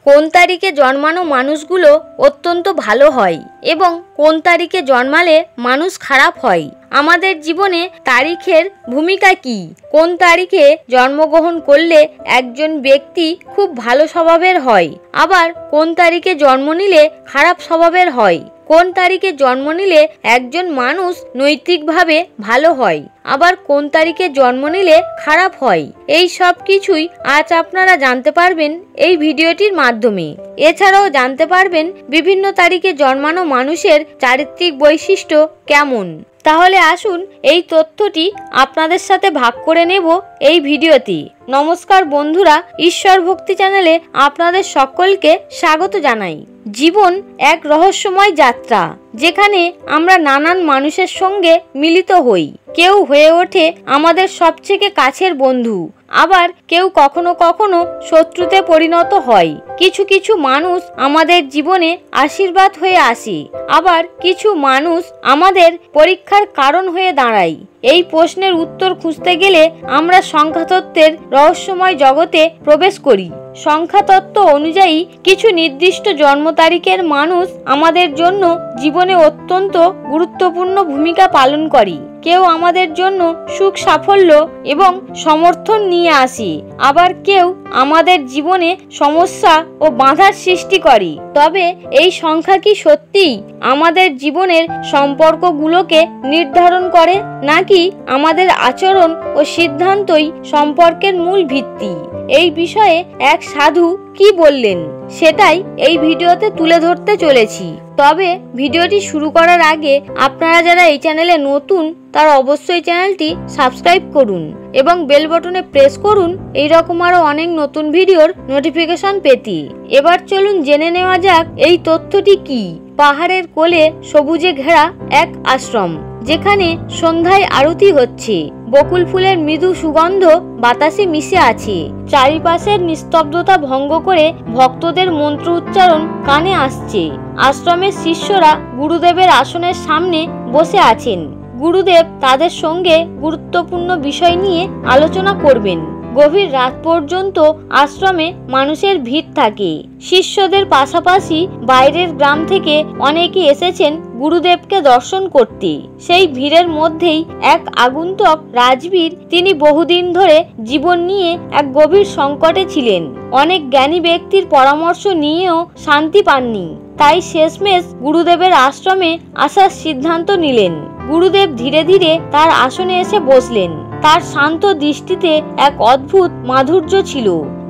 কোন তারিখে জন্মানো মানুষগুলো অত্যন্ত ভালো হয় এবং কোন তারিখে জন্মালে মানুষ খারাপ হয়। আমাদের জীবনে তারিখের ভূমিকা কি? কোন তারিখে জন্মগ্রহণ করলে একজন ব্যক্তি খুব ভালো স্বভাবের হয়, আবার কোন তারিখে জন্ম নিলে খারাপ স্বভাবের হয়। কোন তারিখে জন্ম নিলে একজন মানুষ নৈতিকভাবে ভালো হয়, আবার কোন তারিখে জন্ম নিলে খারাপ হয়। এই সব কিছুই আজ আপনারা জানতে পারবেন এই ভিডিওটির মাধ্যমে। এছাড়াও জানতে পারবেন বিভিন্ন তারিখে জন্মানো মানুষের চারিত্রিক বৈশিষ্ট্য কেমন। তাহলে আসুন এই তথ্যটি আপনাদের সাথে ভাগ করে নেব এই ভিডিওতে। নমস্কার বন্ধুরা, ঈশ্বর ভক্তি চ্যানেলে আপনাদের সকলকে স্বাগত জানাই। জীবন এক রহস্যময় যাত্রা, যেখানে আমরা নানান মানুষের সঙ্গে মিলিত হই। কেউ হয়ে ওঠে আমাদের সবথেকে কাছের বন্ধু, আবার কেউ কখনো কখনো শত্রুতে পরিণত হয়। কিছু কিছু মানুষ আমাদের জীবনে আশীর্বাদ হয়ে আসে, আবার কিছু মানুষ আমাদের পরীক্ষার কারণ হয়ে দাঁড়ায়। এই প্রশ্নের উত্তর খুঁজতে গেলে আমরা সংখ্যাতত্ত্বের রহস্যময় জগতে প্রবেশ করি। সংখ্যাতত্ত্ব অনুযায়ী কিছু নির্দিষ্ট জন্ম তারিখের মানুষ আমাদের জন্য জীবনে অত্যন্ত গুরুত্বপূর্ণ ভূমিকা পালন করে। কেউ আমাদের জন্য সুখ সাফল্য এবং সমর্থন নিয়ে আসে, আবার কেউ আমাদের জীবনে সমস্যা ও বাধার সৃষ্টি করে। তবে এই সংখ্যা কি সত্যিই আমাদের জীবনের সম্পর্কগুলোকে নির্ধারণ করে, নাকি আমাদের আচরণ ও সিদ্ধান্তই সম্পর্কের মূল ভিত্তি? এই বিষয়ে এক সাধু কি বললেন সেটাই এই ভিডিওতে তুলে ধরতে চলেছি। তবে ভিডিওটি শুরু করার আগে আপনারা যারা এই চ্যানেলে নতুন, তারা অবশ্যই চ্যানেলটি সাবস্ক্রাইব করুন এবং বেল বাটনে প্রেস করুন এই রকম আরো অনেক নতুন ভিডিওর নোটিফিকেশন পেতে। এবার চলুন জেনে নেওয়া যাক এই তথ্যটি কি। পাহাড়ের কোলে সবুজে ঘেরা এক আশ্রম, যেখানে সন্ধ্যায় আরতি হচ্ছে। বকুল ফুলের মৃদু সুগন্ধ বাতাসে মিশে আছে। চারিপাশের নিস্তব্ধতা ভঙ্গ করে ভক্তদের মন্ত্র উচ্চারণ কানে আসছে। আশ্রমের শিষ্যরা গুরুদেবের আসনের সামনে বসে আছেন। গুরুদেব তাদের সঙ্গে গুরুত্বপূর্ণ বিষয় নিয়ে আলোচনা করবেন। গভীর রাত পর্যন্ত আশ্রমে মানুষের ভিড় থাকে। শিষ্যদের পাশাপাশি বাইরের গ্রাম থেকে অনেকে এসেছেন গুরুদেবকে দর্শন করতে। সেই ভিড়ের মধ্যেই এক আগন্তুক রাজবীর। তিনি বহুদিন ধরে জীবন নিয়ে এক গভীর সংকটে ছিলেন। অনেক জ্ঞানী ব্যক্তির পরামর্শ নিয়েও শান্তি পাননি। তাই শেষমেশ গুরুদেবের আশ্রমে আসার সিদ্ধান্ত নিলেন। গুরুদেব ধীরে ধীরে তার আসনে এসে বসলেন। তার শান্ত দৃষ্টিতে এক অদ্ভুত মাধুর্য ছিল,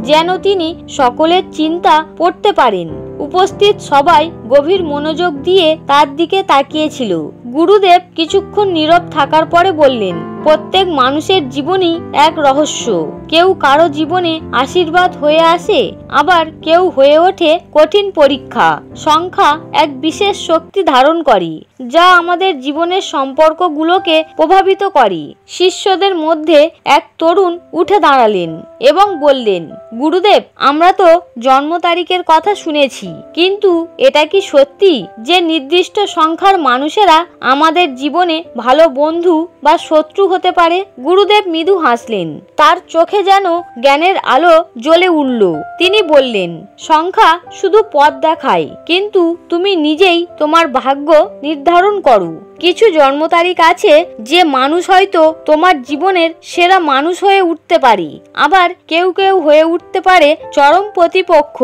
যেন তিনি সকলের চিন্তা পড়তে পারেন। উপস্থিত সবাই গভীর মনোযোগ দিয়ে তার দিকে তাকিয়েছিল। গুরুদেব কিছুক্ষণ নীরব থাকার পরে বললেন, প্রত্যেক মানুষের জীবনই এক রহস্য। কেউ কারো জীবনে আশীর্বাদ হয়ে আসে, আবার কেউ হয়ে ওঠে কঠিন পরীক্ষা। সংখ্যা এক বিশেষ শক্তি ধারণ করে, যা আমাদের জীবনের সম্পর্কগুলোকে প্রভাবিত করে। শিষ্যদের মধ্যে এক তরুণ উঠে দাঁড়ালেন এবং বললেন, গুরুদেব, আমরা তো জন্ম তারিখের কথা শুনেছি, কিন্তু এটা কি সত্যি যে নির্দিষ্ট সংখ্যার মানুষেরা আমাদের জীবনে ভালো বন্ধু বা শত্রু হতে পারে? গুরুদেব মৃদু হাসলেন। তার চোখে যেন জ্ঞানের আলো জ্বলে উঠল। তিনি বললেন, সংখ্যা শুধু পথ দেখায়, কিন্তু তুমি নিজেই তোমার ভাগ্য নির্ধারণ করো। কিছু জন্ম তারিখ আছে যে মানুষ হয়তো তোমার জীবনের সেরা মানুষ হয়ে উঠতে পারে, আবার কেউ কেউ হয়ে উঠতে পারে চরম প্রতিপক্ষ।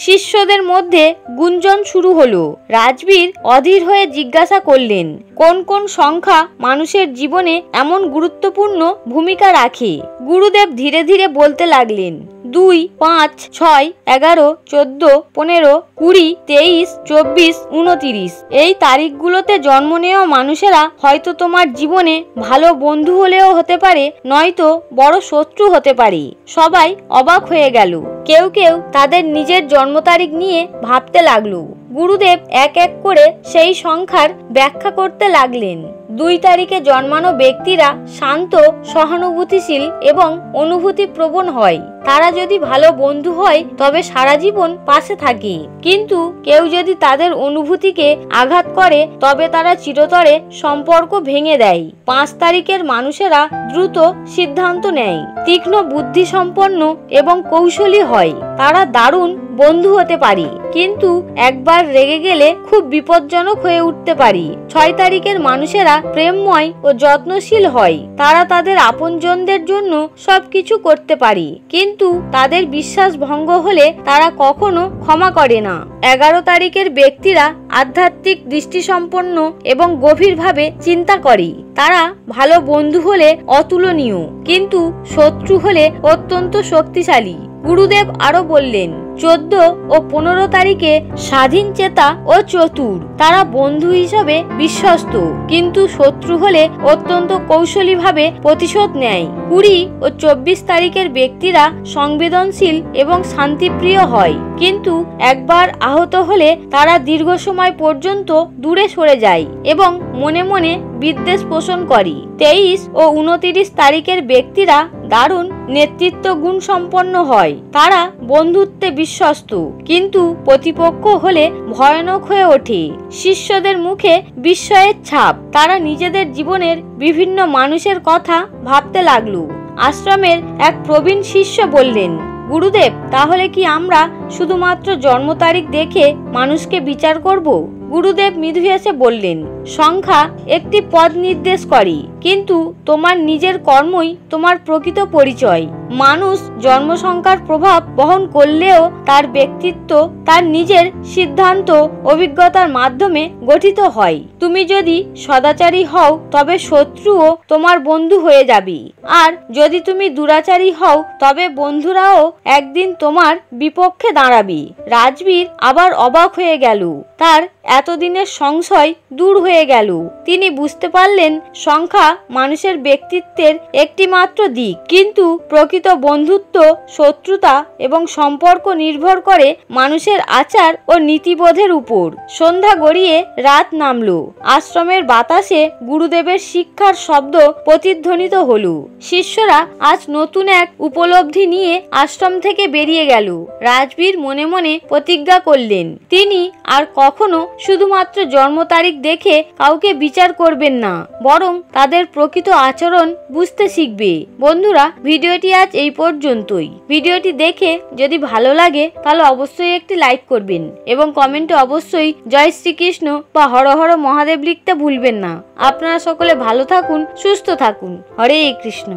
শিষ্যদের মধ্যে গুঞ্জন শুরু হলো। রাজবীর অধীর হয়ে জিজ্ঞাসা করলেন, কোন কোন সংখ্যা মানুষের জীবনে এমন গুরুত্বপূর্ণ ভূমিকা রাখে? গুরুদেব ধীরে ধীরে বলতে লাগলেন, 2, 5, 6, 11, 14, 15, 20, 23, 24, 29 এই তারিখগুলোতে জন্ম নেওয়া মানুষেরা হয়তো তোমার জীবনে ভালো বন্ধু হলেও হতে পারে, নয়তো বড় শত্রু হতে পারে। সবাই অবাক হয়ে গেল। কেউ কেউ তাদের নিজের জন্ম তারিখ নিয়ে ভাবতে লাগলো। গুরুদেব এক এক করে সেই সংখ্যার ব্যাখ্যা করতে লাগলেন। 2 তারিখে জন্মানো ব্যক্তিরা শান্ত, সহানুভূতিশীল এবং অনুভূতি প্রবণ হয়। তারা যদি ভালো বন্ধু হয় তবে সারা জীবন পাশে থাকে, কিন্তু কেউ যদি তাদের অনুভূতিকে আঘাত করে তবে তারা চিরতরে সম্পর্ক ভেঙে দেয়। 5 তারিখের মানুষেরা দ্রুত সিদ্ধান্ত নেয়, তীক্ষ্ণ বুদ্ধি সম্পন্ন এবং কৌশলী হয়। তারা দারুণ বন্ধু হতে পারি, কিন্তু একবার রেগে গেলে খুব বিপজ্জনক হয়ে উঠতে পারি। 6 তারিখের মানুষেরা প্রেমময় ও যত্নশীল হয়। তারা তাদের আপনজনদের জন্য সবকিছু করতে পারে, কিন্তু তাদের বিশ্বাস ভঙ্গ হলে তারা কখনো ক্ষমা করে না। 11 তারিখের ব্যক্তিরা আধ্যাত্মিক দৃষ্টিসম্পন্ন এবং গভীরভাবে চিন্তা করে। তারা ভালো বন্ধু হলে অতুলনীয়, কিন্তু শত্রু হলে অত্যন্ত শক্তিশালী। গুরুদেব আরো বললেন, 14 ও 15 তারিখে স্বাধীন চেতা ও চতুর। তারা বন্ধু হিসাবে বিশ্বস্ত, কিন্তু শত্রু হলে অত্যন্ত কৌশলীভাবে প্রতিশোধ নেয়। 20 ও 24 তারিখের ব্যক্তিরা সংবেদনশীল এবং শান্তিপ্রিয় হয়, কিন্তু একবার আহত হলে তারা দীর্ঘ সময় পর্যন্ত দূরে সরে যায় এবং মনে মনে বিদ্বেষ পোষণ করে। 23 ও 29 তারিখের ব্যক্তিরা দারুণ নেতৃত্ব গুণ সম্পন্ন হয়। তারা বন্ধুত্বে বিশ্বস্ত, কিন্তু প্রতিপক্ষ হলে ভয়ানক হয়ে ওঠে। শিষ্যদের মুখে বিস্ময়ের ছাপ। তারা নিজেদের জীবনের বিভিন্ন মানুষের কথা ভাবতে লাগলো। আশ্রমের এক প্রবীণ শিষ্য বললেন, গুরুদেব, তাহলে কি আমরা শুধুমাত্র জন্ম তারিখ দেখে মানুষকে বিচার করব? গুরুদেব মৃদু হেসে বললেন, সংখ্যা একটি পথ নির্দেশ করে, কিন্তু তোমার নিজের কর্মই তোমার প্রকৃত পরিচয়। মানুষ জন্ম সংখ্যার প্রভাব বহন করলেও তার ব্যক্তিত্ব তার নিজের সিদ্ধান্ত অভিজ্ঞতার মাধ্যমে গঠিত হয়। তুমি যদি সদাচারী হও তবে শত্রুও তোমার বন্ধু হয়ে যাবে, আর যদি তুমি দুরাচারী হও তবে বন্ধুরাও একদিন তোমার বিপক্ষে দাঁড়াবে। রাজবীর আবার অবাক হয়ে গেল। তার এতদিনের সংশয় দূর হয়ে গেল। তিনি বুঝতে পারলেন সংখ্যা মানুষের ব্যক্তিত্বের একটি মাত্র দিক, কিন্তু প্রকৃত বন্ধুত্ব, শত্রুতা এবং সম্পর্ক নির্ভর করে মানুষের আচার ও নীতিবোধের উপর। সন্ধ্যা গড়িয়ে রাত নামলো। আশ্রমের বাতাসে গুরুদেবের শিক্ষার শব্দ প্রতিধ্বনিত হলো। শিষ্যরা আজ নতুন এক উপলব্ধি নিয়ে আশ্রম থেকে বেরিয়ে গেল। রাজবীর মনে মনে প্রতিজ্ঞা করলেন, তিনি আর কখনো শুধুমাত্র জন্ম তারিখ দেখে কাউকে বিচার করবেন না, বরং তাদের প্রকৃত আচরণ বুঝতে শিখবে। বন্ধুরা, ভিডিওটি আজ এই পর্যন্তই। ভিডিওটি দেখে যদি ভালো লাগে তাহলে অবশ্যই একটি লাইক করবেন এবং কমেন্টে অবশ্যই জয় শ্রীকৃষ্ণ বা হর হর মহাদেব লিখতে ভুলবেন না। আপনারা সকলে ভালো থাকুন, সুস্থ থাকুন। হরে কৃষ্ণ।